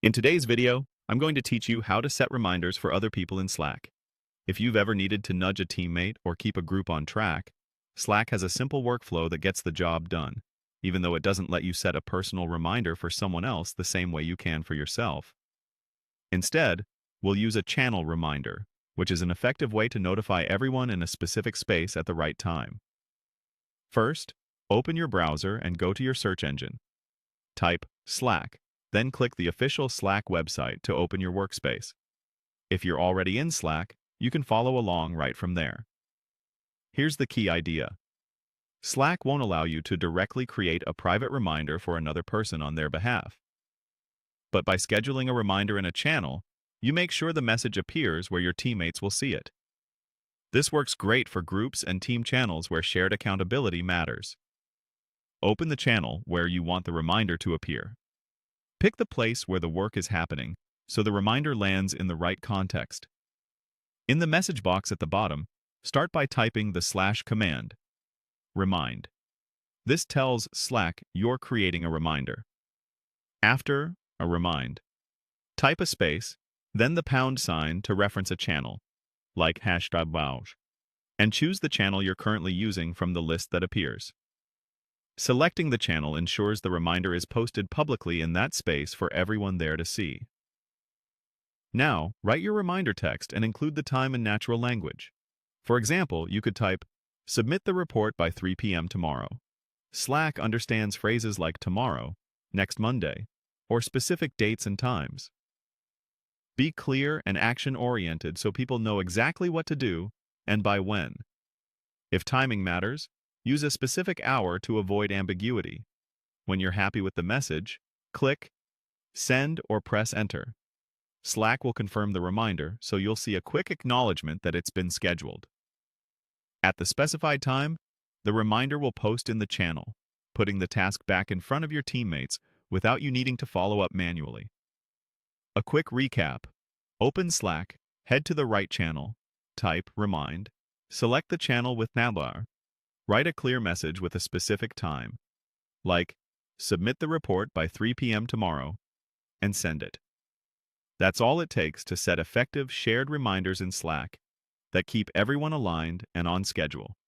In today's video, I'm going to teach you how to set reminders for other people in Slack. If you've ever needed to nudge a teammate or keep a group on track, Slack has a simple workflow that gets the job done, even though it doesn't let you set a personal reminder for someone else the same way you can for yourself. Instead, we'll use a channel reminder, which is an effective way to notify everyone in a specific space at the right time. First, open your browser and go to your search engine. Type Slack, then click the official Slack website to open your workspace. If you're already in Slack, you can follow along right from there. Here's the key idea. Slack won't allow you to directly create a private reminder for another person on their behalf. But by scheduling a reminder in a channel, you make sure the message appears where your teammates will see it. This works great for groups and team channels where shared accountability matters. Open the channel where you want the reminder to appear. Pick the place where the work is happening so the reminder lands in the right context. In the message box at the bottom, start by typing the /command, remind. This tells Slack you're creating a reminder. After a remind, type a space, then the # to reference a channel, like #vouch, and choose the channel you're currently using from the list that appears. Selecting the channel ensures the reminder is posted publicly in that space for everyone there to see. Now, write your reminder text and include the time in natural language. For example, you could type, "Submit the report by 3 p.m. tomorrow." Slack understands phrases like tomorrow, next Monday, or specific dates and times. Be clear and action-oriented so people know exactly what to do and by when. If timing matters, use a specific hour to avoid ambiguity. When you're happy with the message, click Send or press Enter. Slack will confirm the reminder, so you'll see a quick acknowledgement that it's been scheduled. At the specified time, the reminder will post in the channel, putting the task back in front of your teammates without you needing to follow up manually. A quick recap. Open Slack, head to the right channel, type Remind, select the channel with navbar, write a clear message with a specific time, like "Submit the report by 3 p.m. tomorrow," and send it. That's all it takes to set effective shared reminders in Slack that keep everyone aligned and on schedule.